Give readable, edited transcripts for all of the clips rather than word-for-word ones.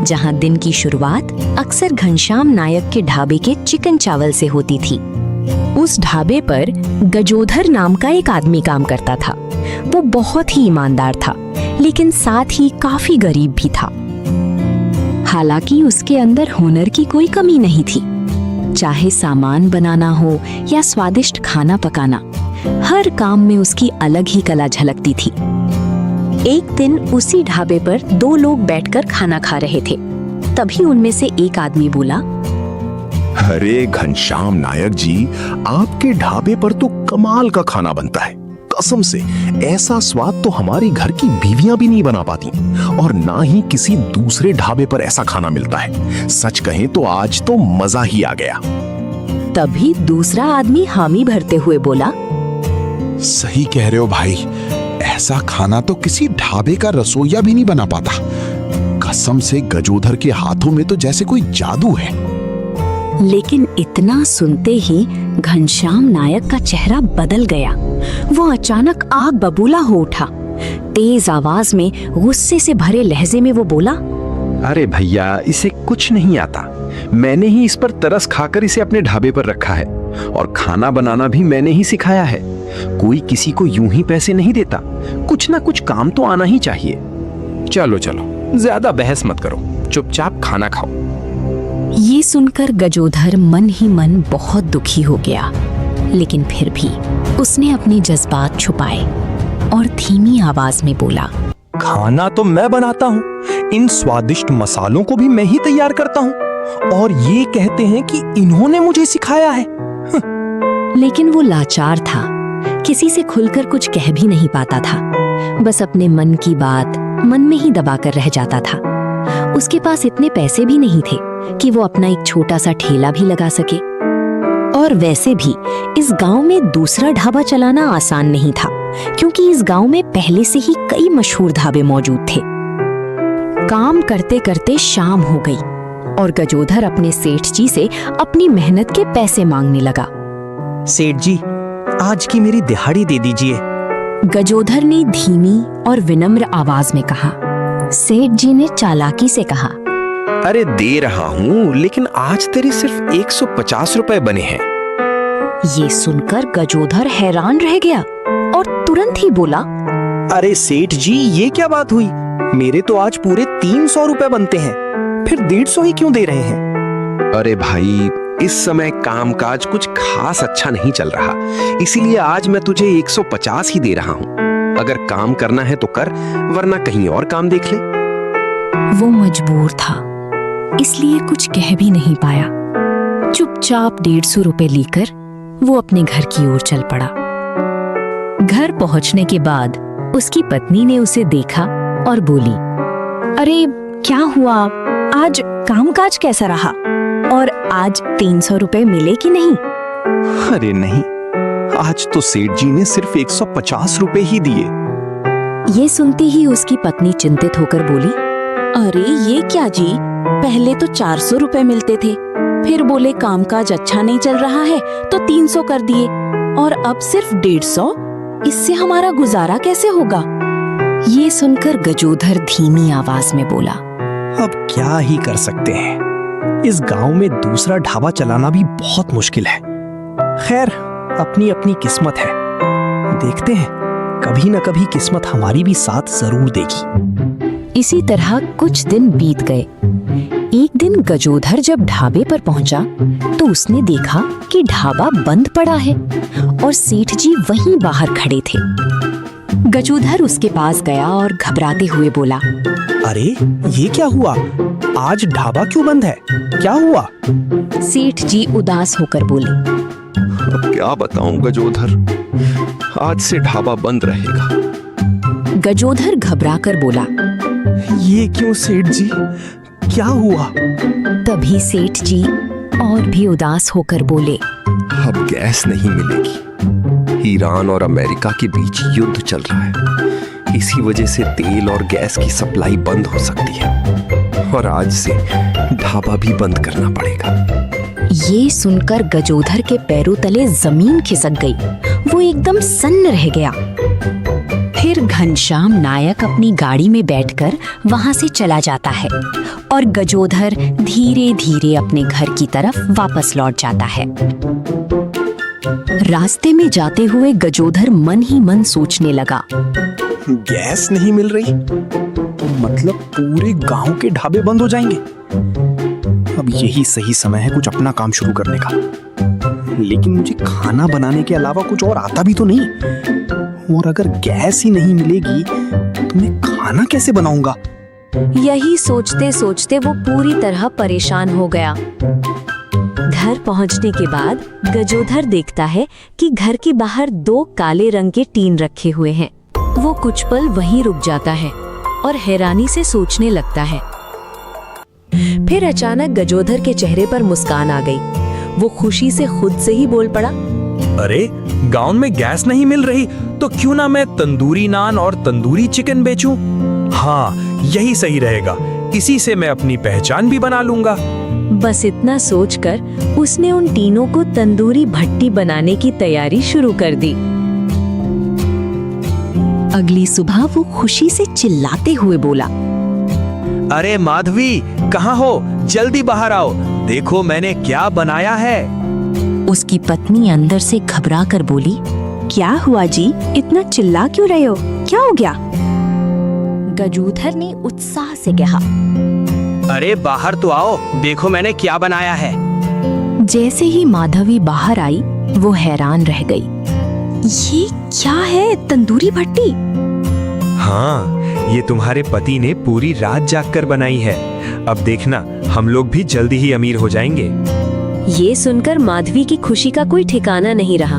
जहां दिन की शुरुआत अक्सर घनश्याम नायक के ढाबे के चिकन चावल से होती थी। उस ढाबे पर गजोधर नाम का एक आदमी काम करता था। वो बहुत ही ईमानदार था, लेकिन साथ ही काफी गरीब भी था। हालांकि उसके अंदर हुनर की कोई कमी नहीं थी। चाहे सामान बनाना हो या स्वादिष्ट खाना पकाना, हर काम में उसकी अलग ही कला झलकती थी। एक दिन उसी ढाबे पर दो लोग बैठकर खाना खा रहे थे। तभी उनमें से एक आदमी बोला, अरे घनश्याम नायक जी, आपके ढाबे पर तो कमाल का खाना बनता है। कसम से ऐसा स्वाद तो हमारी घर की बीवियां भी नहीं बना पाती, और ना ही किसी दूसरे ढाबे पर ऐसा खाना मिलता है। सच कहें तो आज तो मजा ही आ गया। तभी दूसरा आदमी हामी भरते हुए बोला, सही कह रहे हो भाई, ऐसा खाना तो किसी ढाबे का रसोइया भी नहीं बना पाता। कसम से गजोधर के हाथों में तो जैसे कोई जादू है। लेकिन इतना सुनते ही घनश्याम नायक का चेहरा बदल गया। वो अचानक आग बबूला हो उठा। तेज आवाज में गुस्से से भरे लहजे में वो बोला, अरे भैया, इसे कुछ नहीं आता। मैंने ही इस पर तरस खाकर इसे अपने ढाबे पर रखा है, और खाना बनाना भी मैंने ही सिखाया है। कोई किसी को यूं ही पैसे नहीं देता। कुछ ना कुछ काम तो आना ही चाहिए। चलो चलो, ज्यादा बहस मत करो, चुपचाप खाना खाओ। ये सुनकर गजोधर मन ही मन बहुत दुखी हो गया, लेकिन फिर भी उसने अपने जज्बात छुपाए और धीमी आवाज में बोला, खाना तो मैं बनाता हूँ, इन स्वादिष्ट मसालों को भी मैं ही तैयार करता हूँ, और ये कहते हैं कि इन्होंने मुझे सिखाया है। लेकिन वो लाचार था, किसी से खुलकर कुछ कह भी नहीं पाता था। बस अपने मन की बात मन में ही दबाकर रह जाता था। उसके पास इतने पैसे भी नहीं थे कि वो अपना एक छोटा सा ठेला भी लगा सके, और वैसे भी इस गांव में दूसरा ढाबा चलाना आसान नहीं था, क्योंकि इस गांव में पहले से ही कई मशहूर ढाबे मौजूद थे। काम करते करते शाम हो गई और गजोधर अपने सेठ जी से अपनी मेहनत के पैसे मांगने लगा। सेठ जी, आज की मेरी दिहाड़ी दे दीजिए। गजोधर ने धीमी और विनम्र आवाज में कहा। सेठ जी ने चालाकी से कहा, अरे दे रहा हूँ, लेकिन आज तेरे सिर्फ 150 रुपए बने हैं। ये सुनकर गजोधर हैरान रह गया और तुरंत ही बोला, अरे सेठ जी, ये क्या बात हुई? मेरे तो आज पूरे 300 रुपए बनते हैं, फिर 150 ही क्यों दे रहे हैं? अरे भाई, इस समय कामकाज कुछ खास अच्छा नहीं चल रहा, इसीलिए आज मैं तुझे 150 ही दे रहा हूँ। अगर काम करना है तो कर, वरना कहीं और काम देख ले। वो मजबूर था, इसलिए कुछ कह भी नहीं पाया। चुपचाप 150 रुपए लेकर वो अपने घर की ओर चल पड़ा। घर पहुंचने के बाद उसकी पत्नी ने उसे देखा और बोली, अरे क्या हुआ, आज कामकाज कैसा रहा? और आज 300 रुपए मिले कि नहीं? अरे नहीं, आज तो सेठ जी ने सिर्फ 150 रुपए ही दिए। ये सुनते ही उसकी पत्नी चिंतित होकर बोली, अरे ये क्या जी, पहले तो 400 रुपए मिलते थे, फिर बोले कामकाज अच्छा नहीं चल रहा है तो 300 कर दिए, और अब सिर्फ 150। इससे हमारा गुजारा कैसे होगा? ये सुनकर गजोधर धीमी आवाज में बोला, अब क्या ही कर सकते हैं, इस गांव में दूसरा ढाबा चलाना भी बहुत मुश्किल है। खैर, अपनी अपनी किस्मत है, देखते हैं, कभी न कभी किस्मत हमारी भी साथ जरूर देगी। इसी तरह कुछ दिन बीत गए। एक दिन गजोधर जब ढाबे पर पहुंचा तो उसने देखा कि ढाबा बंद पड़ा है और सेठ जी वहीं बाहर खड़े थे। गजोधर उसके पास गया और घबराते हुए बोला, अरे ये क्या हुआ, आज ढाबा क्यों बंद है, क्या हुआ? सेठ जी उदास होकर बोले, अब क्या बताऊं गजोधर, आज से ढाबा बंद रहेगा। गजोधर घबराकर बोला, ये क्यों सेठ जी, क्या हुआ? तभी सेठ जी और भी उदास होकर बोले, अब गैस नहीं मिलेगी। ईरान और अमेरिका के बीच युद्ध चल रहा है, इसी वजह से तेल और गैस की सप्लाई बंद हो सकती है, और आज से ढाबा भी बंद करना पड़ेगा। ये सुनकर गजोधर के पैरों तले जमीन खिसक गई। वो एकदम सन्न रह गया। फिर घनश्याम नायक अपनी गाड़ी में बैठकर वहां से चला जाता है और गजोधर धीरे धीरे अपने घर की तरफ वापस लौट जाता है। रास्ते में जाते हुए गजोधर मन ही मन सोचने लगा। गैस नहीं मिल रही, मतलब पूरे गांव के ढाबे बंद हो जाएंगे। अब यही सही समय है कुछ अपना काम शुरू करने का। लेकिन मुझे खाना बनाने के अलावा कुछ और आता भी तो नहीं, और अगर गैस ही नहीं मिलेगी तो मैं खाना कैसे बनाऊंगा? यही सोचते सोचते वो पूरी तरह परेशान हो गया। घर पहुंचने के बाद गजोधर देखता है कि घर के बाहर 2 काले रंग के टीन रखे हुए हैं। वो कुछ पल वहीं रुक जाता है और हैरानी से सोचने लगता है। फिर अचानक गजोधर के चेहरे पर मुस्कान आ गई। वो खुशी से खुद से ही बोल पड़ा, अरे गांव में गैस नहीं मिल रही तो क्यों ना मैं तंदूरी नान और तंदूरी चिकन बेचूं? हाँ, यही सही रहेगा। इसी से मैं अपनी पहचान भी बना लूंगा। बस इतना सोचकर उसने उन टीनों को तंदूरी भट्टी बनाने की तैयारी शुरू कर दी। अगली सुबह वो खुशी से चिल्लाते हुए बोला, अरे माधवी, कहाँ हो? जल्दी बाहर आओ, देखो मैंने क्या बनाया है। उसकी पत्नी अंदर से घबरा कर बोली, क्या हुआ जी? इतना चिल्ला क्यों रहे हो? क्या हो गया? गजोधर ने उत्साह से कहा, अरे बाहर तो आओ, देखो मैंने क्या बनाया है। जैसे ही माधवी बाहर आई वो हैरान रह गई। ये क्या है? तंदूरी भट्टी? हाँ, ये तुम्हारे पति ने पूरी रात जागकर बनाई है। अब देखना, हम लोग भी जल्दी ही अमीर हो जाएंगे। ये सुनकर माधवी की खुशी का कोई ठिकाना नहीं रहा,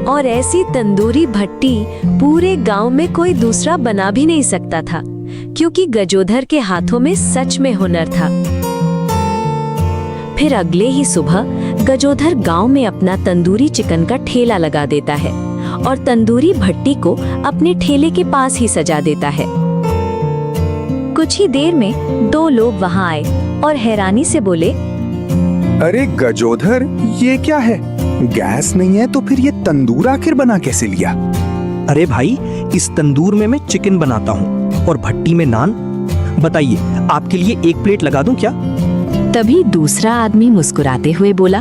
और ऐसी तंदूरी भट्टी पूरे गांव में कोई दूसरा बना भी नहीं सकता था, क्योंकि गजोधर के हाथों में सच में हुनर था। फिर अगले ही सुबह गजोधर गांव में अपना तंदूरी चिकन का ठेला लगा देता है और तंदूरी भट्टी को अपने ठेले के पास ही सजा देता है। कुछ ही देर में 2 लोग वहां आए और हैरानी से बोले, अरे गजोधर, ये क्या है? गैस नहीं है तो फिर ये तंदूर आखिर बना कैसे लिया? अरे भाई, इस तंदूर में मैं चिकन बनाता हूँ और भट्टी में नान। बताइए, आपके लिए 1 प्लेट लगा दूं क्या? तभी दूसरा आदमी मुस्कुराते हुए बोला,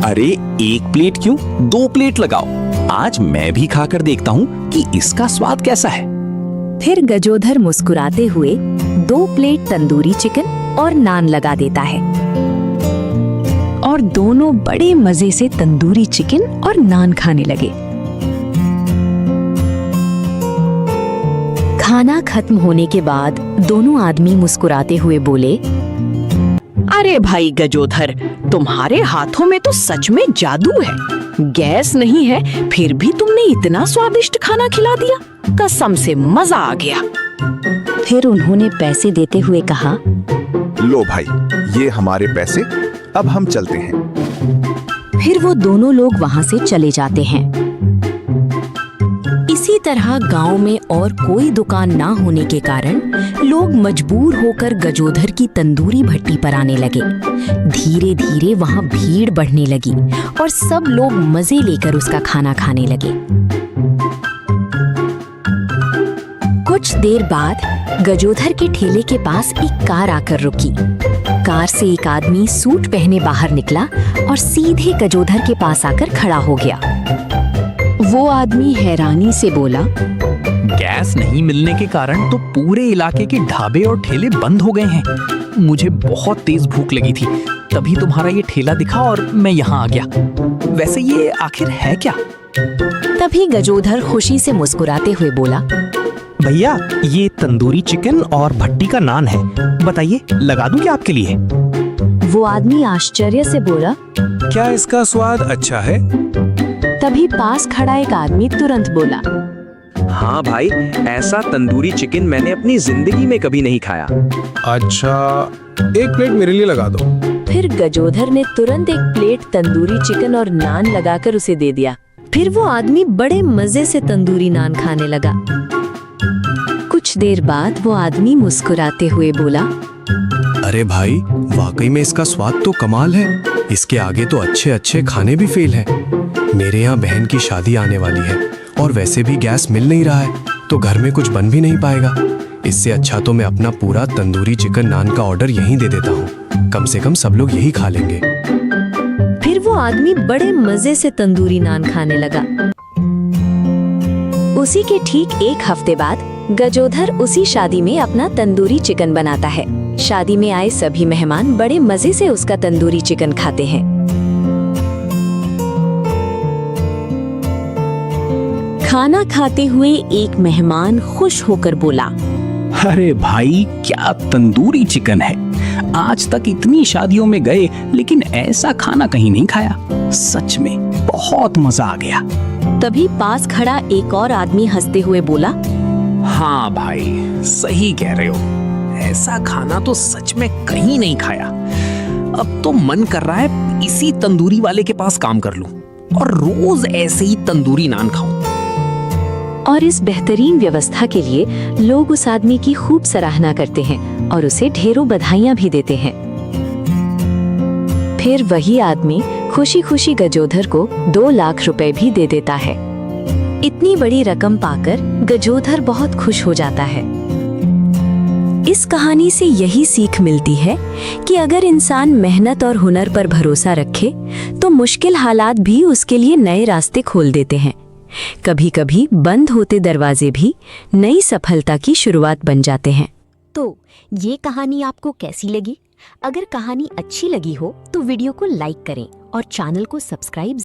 अरे 1 प्लेट क्यों, 2 प्लेट लगाओ। आज मैं भी खाकर देखता हूँ कि इसका स्वाद कैसा है। फिर गजोधर मुस्कुराते हुए 2 प्लेट तंदूरी चिकन और नान लगा देता है, और दोनों बड़े मजे से तंदूरी चिकन और नान खाने लगे। खाना खत्म होने के बाद दोनों आदमी मुस्कुराते हुए बोले, अरे भाई गजोधर, तुम्हारे हाथों में तो सच में जादू है। गैस नहीं है फिर भी तुमने इतना स्वादिष्ट खाना खिला दिया, कसम से मजा आ गया। फिर उन्होंने पैसे देते हुए कहा, लो भाई, ये हमारे पैसे, अब हम चलते हैं। फिर वो दोनों लोग वहां से चले जाते हैं। इसी तरह गांव में और कोई दुकान ना होने के कारण लोग मजबूर होकर गजोधर की तंदूरी भट्टी पर आने लगे। धीरे धीरे वहां भीड़ बढ़ने लगी और सब लोग मजे लेकर उसका खाना खाने लगे। कुछ देर बाद गजोधर के ठेले के पास एक कार आकर रुकी। कार से एक आदमी सूट पहने बाहर निकला और सीधे गजोधर के पास आकर खड़ा हो गया। वो आदमी हैरानी से बोला, गैस नहीं मिलने के कारण तो पूरे इलाके के ढाबे और ठेले बंद हो गए हैं। मुझे बहुत तेज भूख लगी थी, तभी तुम्हारा ये ठेला दिखा और मैं यहाँ आ गया। वैसे ये आखिर है क्या? तभी गजोधर खुशी से मुस्कुराते हुए बोला, भैया, ये तंदूरी चिकन और भट्टी का नान है। बताइए, लगा दूं क्या आपके लिए? वो आदमी आश्चर्य से बोला। क्या इसका स्वाद अच्छा है? तभी पास खड़ा एक आदमी तुरंत बोला, हाँ भाई, ऐसा तंदूरी चिकन मैंने अपनी जिंदगी में कभी नहीं खाया। अच्छा, 1 प्लेट मेरे लिए लगा दो। फिर गजोधर ने तुरंत 1 प्लेट तंदूरी चिकन और नान लगाकर उसे दे दिया। फिर वो आदमी बड़े मजे से तंदूरी नान खाने लगा। कुछ देर बाद वो आदमी मुस्कुराते हुए बोला, अरे भाई, वाकई में इसका स्वाद तो कमाल है। इसके आगे तो अच्छे अच्छे खाने भी फेल हैं। मेरे यहाँ बहन की शादी आने वाली है और वैसे भी गैस मिल नहीं रहा है, तो घर में कुछ बन भी नहीं पाएगा। इससे अच्छा तो मैं अपना पूरा तंदूरी चिकन नान का ऑर्डर यहीं दे देता हूँ। कम से कम सब लोग यही खा लेंगे। फिर वो आदमी बड़े मजे से तंदूरी नान खाने लगा। उसी के ठीक एक हफ्ते बाद गजोधर उसी शादी में अपना तंदूरी चिकन बनाता है। शादी में आए सभी मेहमान बड़े मजे से उसका तंदूरी चिकन खाते हैं। खाना खाते हुए एक मेहमान खुश होकर बोला, अरे भाई, क्या तंदूरी चिकन है। आज तक इतनी शादियों में गए लेकिन ऐसा खाना कहीं नहीं खाया। सच में बहुत मजा आ गया। तभी पास खड़ा एक और आदमी हंसते हुए बोला, हाँ भाई, सही कह रहे हो। ऐसा खाना तो सच में कहीं नहीं खाया। अब तो मन कर रहा है इसी तंदूरी वाले के पास काम कर लूं और रोज ऐसे ही तंदूरी नान खाऊं। और इस बेहतरीन व्यवस्था के लिए लोग उस आदमी की खूब सराहना करते हैं और उसे ढेरों बधाइयां भी देते हैं। फिर वही आदमी खुशी खुशी गजोधर को 2 लाख रुपए भी दे देता है। इतनी बड़ी रकम पाकर गजोधर बहुत खुश हो जाता है। इस कहानी से यही सीख मिलती है कि अगर इंसान मेहनत और हुनर पर भरोसा रखे तो मुश्किल हालात भी उसके लिए नए रास्ते खोल देते हैं। कभी कभी बंद होते दरवाजे भी नई सफलता की शुरुआत बन जाते हैं। तो ये कहानी आपको कैसी लगी? अगर कहानी अच्छी लगी हो तो वीडियो को लाइक करें और चैनल को सब्सक्राइब